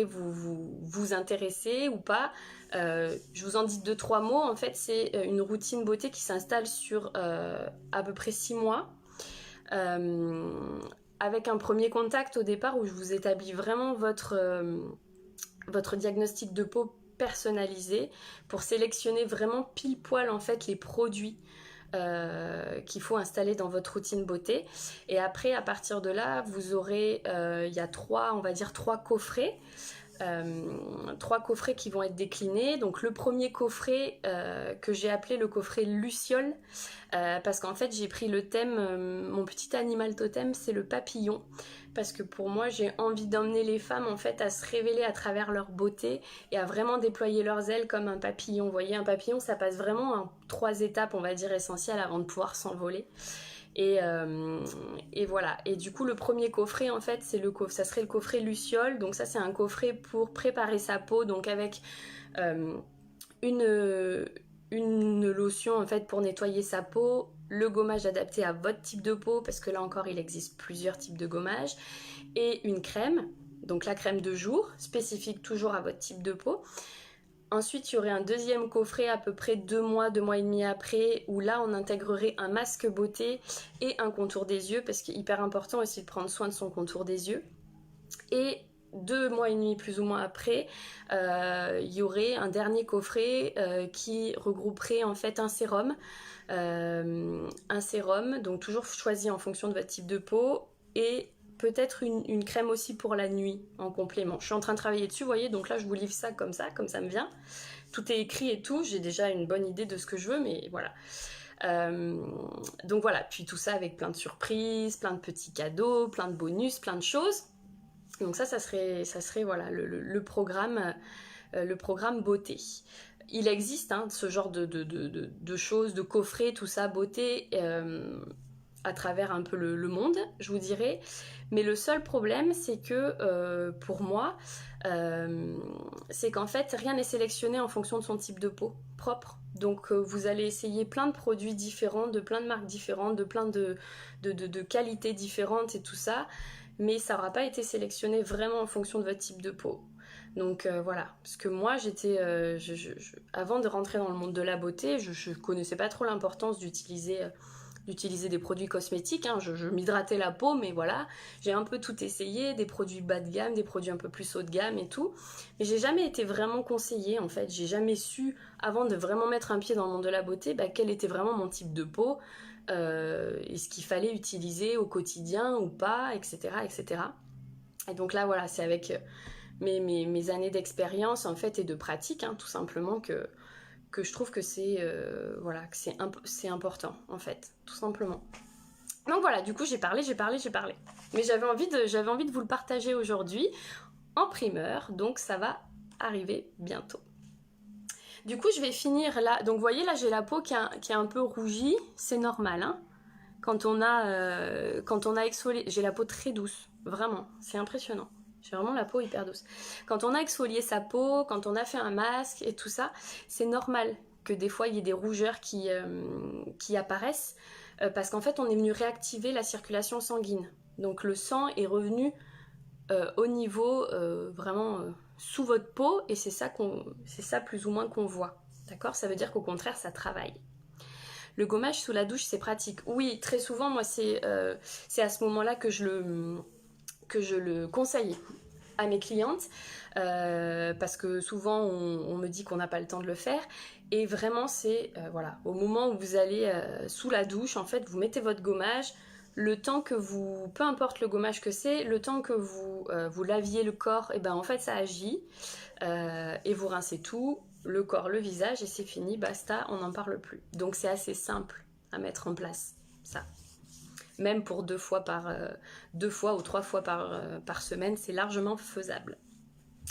vous intéresser ou pas? Je vous en dis 2-3 mots. En fait, c'est une routine beauté qui s'installe sur à peu près 6 mois. Avec un premier contact au départ où je vous établis vraiment votre diagnostic de peau personnalisé pour sélectionner vraiment pile poil en fait les produits qu'il faut installer dans votre routine beauté. Et après, à partir de là, vous aurez, il y a on va dire trois coffrets. 3 coffrets qui vont être déclinés. Donc le premier coffret que j'ai appelé le coffret Luciole, parce qu'en fait j'ai pris le thème, mon petit animal totem c'est le papillon, parce que pour moi j'ai envie d'emmener les femmes en fait à se révéler à travers leur beauté et à vraiment déployer leurs ailes comme un papillon. Vous voyez, un papillon ça passe vraiment en 3 étapes on va dire essentielles avant de pouvoir s'envoler. Et voilà. Et du coup, le premier coffret, en fait, ça serait le coffret Luciole. Donc ça, c'est un coffret pour préparer sa peau, donc avec une lotion, en fait, pour nettoyer sa peau, le gommage adapté à votre type de peau, parce que là encore, il existe plusieurs types de gommage, et une crème, donc la crème de jour, spécifique toujours à votre type de peau. Ensuite, il y aurait un deuxième coffret à peu près 2 mois, 2 mois et demi après, où là, on intégrerait un masque beauté et un contour des yeux, parce qu'il est hyper important aussi de prendre soin de son contour des yeux. Et 2 mois et demi plus ou moins après, il y aurait un dernier coffret qui regrouperait en fait un sérum, donc toujours choisi en fonction de votre type de peau, et peut-être une crème aussi pour la nuit en complément. Je suis en train de travailler dessus, vous voyez, donc là je vous livre ça comme ça me vient. Tout est écrit et tout, j'ai déjà une bonne idée de ce que je veux, mais voilà. Donc voilà, puis tout ça avec plein de surprises, plein de petits cadeaux, plein de bonus, plein de choses. Donc ça serait voilà, le programme beauté. Il existe ce genre de choses, de coffrets, tout ça, beauté, à travers un peu le monde, je vous dirais. Mais le seul problème, c'est que pour moi, c'est qu'en fait, rien n'est sélectionné en fonction de son type de peau propre. Donc vous allez essayer plein de produits différents, de plein de marques différentes, de plein de qualités différentes et tout ça, mais ça n'aura pas été sélectionné vraiment en fonction de votre type de peau. Donc voilà, parce que moi j'étais, avant de rentrer dans le monde de la beauté, je connaissais pas trop l'importance d'utiliser des produits cosmétiques, je m'hydratais la peau, mais voilà, j'ai un peu tout essayé, des produits bas de gamme, des produits un peu plus haut de gamme et tout, mais j'ai jamais été vraiment conseillée en fait, j'ai jamais su, avant de vraiment mettre un pied dans le monde de la beauté, quel était vraiment mon type de peau, et ce qu'il fallait utiliser au quotidien ou pas, etc. etc. Et donc là voilà, c'est avec mes années d'expérience en fait et de pratique, tout simplement que je trouve que c'est voilà, que c'est important en fait, tout simplement. Donc voilà, du coup j'ai parlé, mais j'avais envie de vous le partager aujourd'hui en primeur, donc ça va arriver bientôt. Du coup je vais finir là, donc vous voyez là j'ai la peau qui est un peu rougie, c'est normal quand on a exfolié, j'ai la peau très douce, vraiment, c'est impressionnant. J'ai vraiment la peau hyper douce. Quand on a exfolié sa peau, quand on a fait un masque et tout ça, c'est normal que des fois il y ait des rougeurs qui apparaissent parce qu'en fait on est venu réactiver la circulation sanguine. Donc le sang est revenu au niveau vraiment sous votre peau et c'est ça plus ou moins qu'on voit. D'accord ? Ça veut dire qu'au contraire ça travaille. Le gommage sous la douche c'est pratique. Oui, très souvent moi c'est à ce moment-là que je le conseille à mes clientes parce que souvent on me dit qu'on n'a pas le temps de le faire et vraiment c'est voilà, au moment où vous allez sous la douche en fait vous mettez votre gommage, le temps que vous, peu importe le gommage que c'est, le temps que vous, vous laviez le corps, et ben en fait ça agit, et vous rincez tout, le corps, le visage, et c'est fini, basta, on n'en parle plus. Donc c'est assez simple à mettre en place, ça. Même pour 2 fois ou 3 fois par semaine, c'est largement faisable.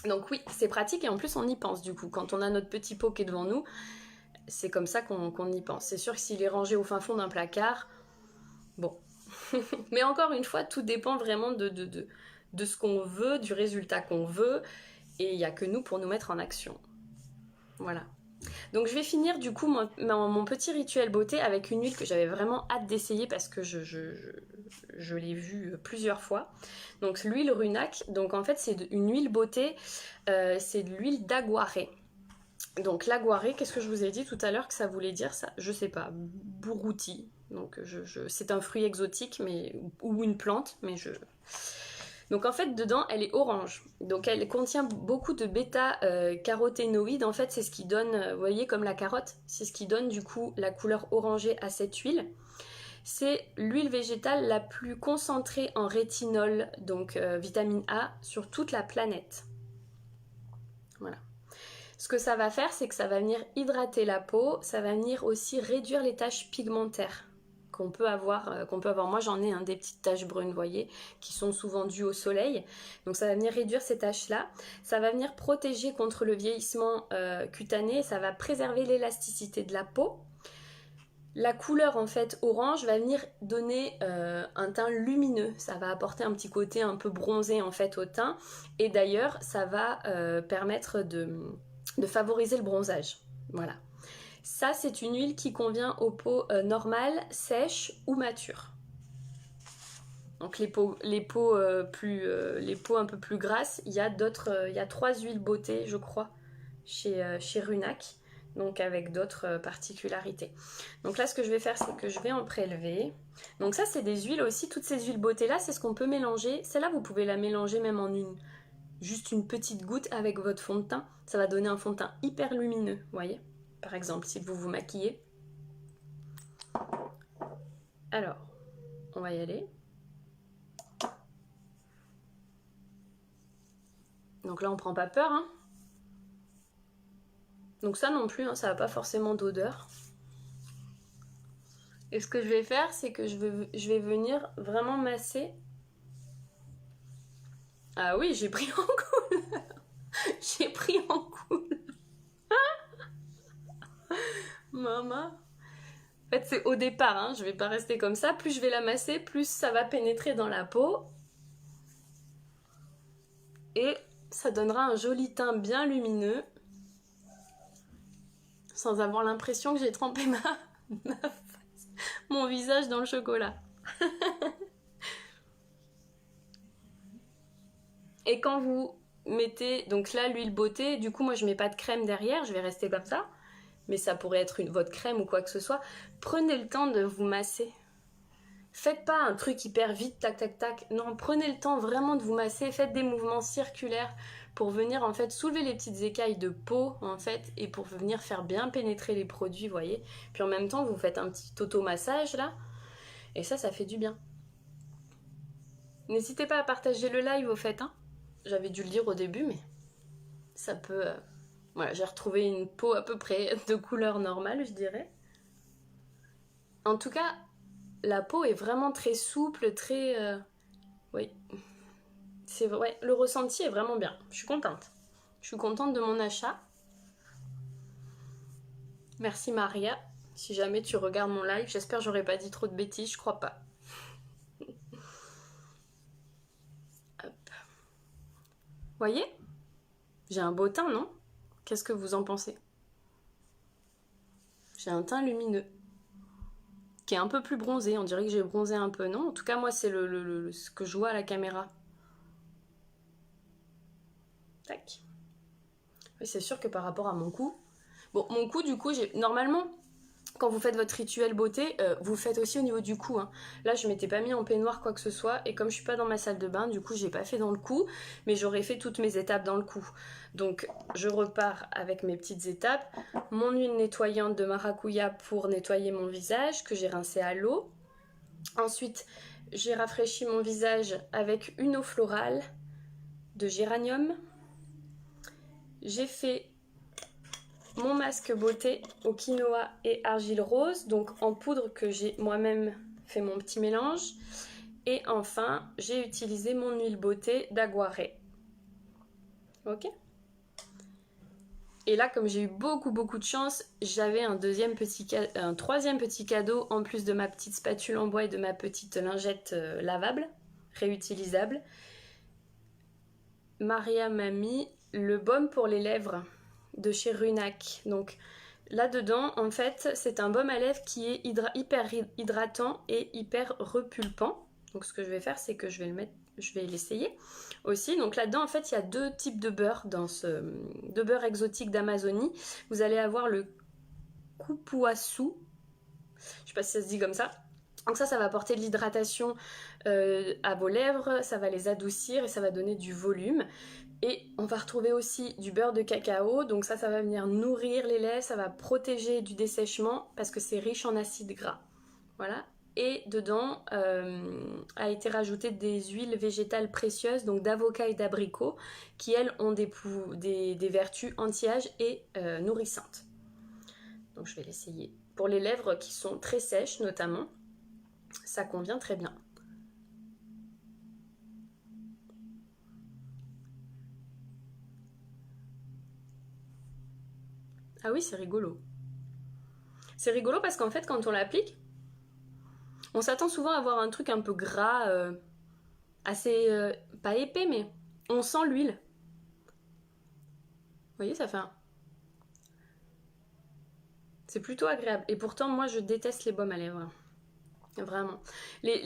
Donc oui, c'est pratique et en plus on y pense du coup. Quand on a notre petit pot qui est devant nous, c'est comme ça qu'on y pense. C'est sûr que s'il est rangé au fin fond d'un placard, bon. Mais encore une fois, tout dépend vraiment de ce qu'on veut, du résultat qu'on veut. Et il n'y a que nous pour nous mettre en action. Voilà. Donc je vais finir du coup mon petit rituel beauté avec une huile que j'avais vraiment hâte d'essayer parce que je l'ai vue plusieurs fois. Donc l'huile Runac, donc en fait c'est une huile beauté, c'est de l'huile d'aguaré. Donc l'aguaré, qu'est-ce que je vous ai dit tout à l'heure que ça voulait dire ça? Je sais pas, bourouti. Donc c'est un fruit exotique ou une plante, mais je... Donc en fait dedans elle est orange, donc elle contient beaucoup de bêta-caroténoïdes, en fait c'est ce qui donne, vous voyez comme la carotte, c'est ce qui donne du coup la couleur orangée à cette huile. C'est l'huile végétale la plus concentrée en rétinol, donc vitamine A, sur toute la planète. Voilà. Ce que ça va faire, c'est que ça va venir hydrater la peau, ça va venir aussi réduire les taches pigmentaires qu'on peut avoir. Moi j'en ai des petites taches brunes, vous voyez, qui sont souvent dues au soleil. Donc ça va venir réduire ces taches-là. Ça va venir protéger contre le vieillissement cutané, ça va préserver l'élasticité de la peau. La couleur en fait orange va venir donner un teint lumineux, ça va apporter un petit côté un peu bronzé en fait au teint. Et d'ailleurs ça va permettre de favoriser le bronzage. Voilà. Ça, c'est une huile qui convient aux peaux normales, sèches ou matures. Donc les peaux un peu plus grasses, il y a 3 huiles beauté, je crois, chez Runac, donc avec d'autres particularités. Donc là, ce que je vais faire, c'est que je vais en prélever. Donc ça, c'est des huiles aussi, toutes ces huiles beauté là, c'est ce qu'on peut mélanger. Celle-là, vous pouvez la mélanger même en juste une petite goutte avec votre fond de teint. Ça va donner un fond de teint hyper lumineux, vous voyez. Par exemple, si vous vous maquillez. Alors, on va y aller. Donc là, on prend pas peur. Hein. Donc ça non plus, ça n'a pas forcément d'odeur. Et ce que je vais faire, c'est que je vais venir vraiment masser. Ah oui, j'ai pris en couleur. J'ai pris en couleur. Maman. En fait, c'est au départ, je vais pas rester comme ça. Plus je vais la masser, plus ça va pénétrer dans la peau. Et ça donnera un joli teint bien lumineux. Sans avoir l'impression que j'ai trempé mon visage dans le chocolat. Et quand vous mettez, donc là, l'huile beauté, du coup, moi, je mets pas de crème derrière, je vais rester comme ça. Mais ça pourrait être votre crème ou quoi que ce soit. Prenez le temps de vous masser. Faites pas un truc hyper vite, tac, tac, tac. Non, prenez le temps vraiment de vous masser. Faites des mouvements circulaires pour venir, en fait, soulever les petites écailles de peau, en fait, et pour venir faire bien pénétrer les produits, vous voyez. Puis en même temps, vous faites un petit auto-massage, là. Et ça fait du bien. N'hésitez pas à partager le live, au fait, J'avais dû le dire au début, mais ça peut... Voilà, j'ai retrouvé une peau à peu près de couleur normale, je dirais. En tout cas, la peau est vraiment très souple, très... Oui. C'est vrai, le ressenti est vraiment bien. Je suis contente. Je suis contente de mon achat. Merci Maria. Si jamais tu regardes mon live, j'espère que j'aurais pas dit trop de bêtises, je crois pas. Hop. Voyez ? J'ai un beau teint, non ? Qu'est-ce que vous en pensez ? J'ai un teint lumineux. Qui est un peu plus bronzé. On dirait que j'ai bronzé un peu, non ? En tout cas, moi, c'est ce que je vois à la caméra. Tac. Oui, c'est sûr que par rapport à mon cou... Bon, mon cou, du coup, normalement, quand vous faites votre rituel beauté, vous faites aussi au niveau du cou. Là, je m'étais pas mis en peignoir quoi que ce soit. Et comme je suis pas dans ma salle de bain, du coup, j'ai pas fait dans le cou. Mais j'aurais fait toutes mes étapes dans le cou. Donc, je repars avec mes petites étapes. Mon huile nettoyante de maracuja pour nettoyer mon visage, que j'ai rincé à l'eau. Ensuite, j'ai rafraîchi mon visage avec une eau florale de géranium. J'ai fait mon masque beauté au quinoa et argile rose, donc en poudre que j'ai moi-même fait mon petit mélange. Et enfin, j'ai utilisé mon huile beauté d'Aguaré. Ok. Et là, comme j'ai eu beaucoup de chance, j'avais un troisième petit cadeau en plus de ma petite spatule en bois et de ma petite lingette lavable, réutilisable. Maria m'a mis le baume pour les lèvres de chez Runac. Donc là-dedans, en fait, c'est un baume à lèvres qui est hyper hydratant et hyper repulpant. Donc ce que je vais faire, c'est que je vais l'essayer aussi. Donc là-dedans, en fait, il y a deux types de beurre de beurre exotique d'Amazonie. Vous allez avoir le cupuaçu. Je sais pas si ça se dit comme ça. Donc ça va apporter de l'hydratation à vos lèvres, ça va les adoucir et ça va donner du volume. Et on va retrouver aussi du beurre de cacao, donc ça va venir nourrir les lèvres, ça va protéger du dessèchement parce que c'est riche en acides gras. Voilà. Et dedans a été rajouté des huiles végétales précieuses, donc d'avocat et d'abricot, qui elles ont des vertus anti-âge et nourrissantes. Donc je vais l'essayer. Pour les lèvres qui sont très sèches notamment, ça convient très bien. Ah oui, c'est rigolo. C'est rigolo parce qu'en fait, quand on l'applique, on s'attend souvent à avoir un truc un peu gras, assez, pas épais, mais on sent l'huile. Vous voyez, ça fait un... C'est plutôt agréable. Et pourtant, moi, je déteste les baumes à lèvres. Vraiment. Les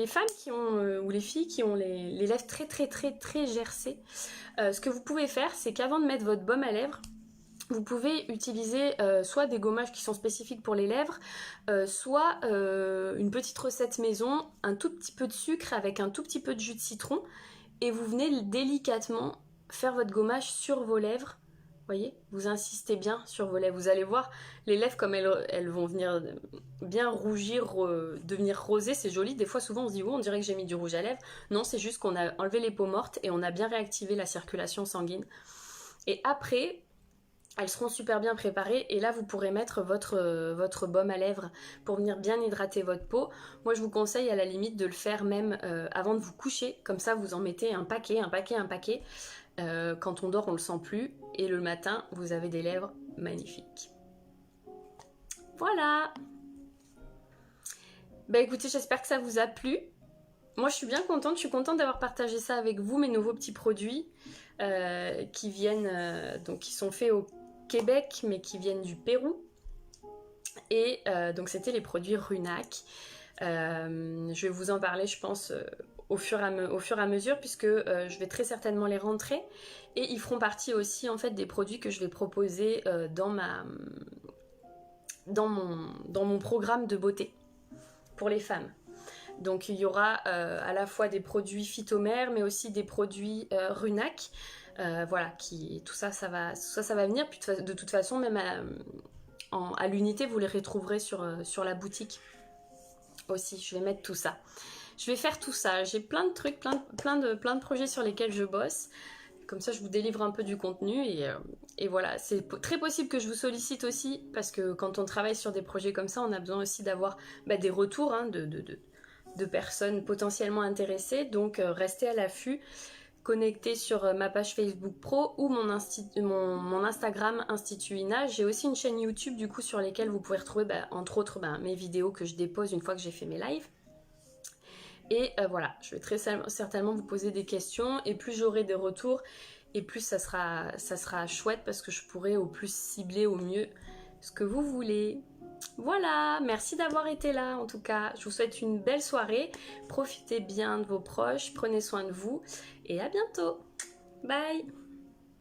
femmes qui ont, ou les filles qui ont les lèvres très gercées, ce que vous pouvez faire, c'est qu'avant de mettre votre baume à lèvres, vous pouvez utiliser soit des gommages qui sont spécifiques pour les lèvres, soit une petite recette maison, un tout petit peu de sucre avec un tout petit peu de jus de citron, et vous venez délicatement faire votre gommage sur vos lèvres. Voyez, vous insistez bien sur vos lèvres. Vous allez voir les lèvres comme elles vont venir bien rougir, devenir rosées. C'est joli. Des fois, souvent, on se dit, oh, on dirait que j'ai mis du rouge à lèvres. Non, c'est juste qu'on a enlevé les peaux mortes et on a bien réactivé la circulation sanguine. Et après, elles seront super bien préparées. Et là, vous pourrez mettre votre baume à lèvres pour venir bien hydrater votre peau. Moi, je vous conseille à la limite de le faire même avant de vous coucher. Comme ça, vous en mettez un paquet. Quand on dort, on le sent plus. Et le matin, vous avez des lèvres magnifiques. Voilà. Bah écoutez, j'espère que ça vous a plu. Moi, je suis bien contente. Je suis contente d'avoir partagé ça avec vous, mes nouveaux petits produits qui viennent, donc qui sont faits au Québec, mais qui viennent du Pérou. Et donc, c'était les produits Runac. Je vais vous en parler, je pense, au fur et à mesure, puisque je vais très certainement les rentrer. Et ils feront partie aussi, en fait, des produits que je vais proposer dans mon programme de beauté pour les femmes. Donc il y aura à la fois des produits Phytomère, mais aussi des produits Runac. Voilà, tout ça, ça va venir. Puis de toute façon, même à l'unité, vous les retrouverez sur la boutique aussi. Je vais mettre tout ça. Je vais faire tout ça. J'ai plein de trucs, plein de projets sur lesquels je bosse. Comme ça, je vous délivre un peu du contenu et voilà. C'est très possible que je vous sollicite aussi parce que quand on travaille sur des projets comme ça, on a besoin aussi d'avoir des retours de personnes potentiellement intéressées. Donc, restez à l'affût. Connectez sur ma page Facebook Pro ou mon Instagram Institut Ina. J'ai aussi une chaîne YouTube du coup sur lesquelles vous pouvez retrouver entre autres mes vidéos que je dépose une fois que j'ai fait mes lives. Et voilà, je vais très certainement vous poser des questions et plus j'aurai des retours et plus ça sera chouette parce que je pourrai au plus cibler au mieux ce que vous voulez. Voilà, merci d'avoir été là en tout cas. Je vous souhaite une belle soirée. Profitez bien de vos proches, prenez soin de vous et à bientôt. Bye!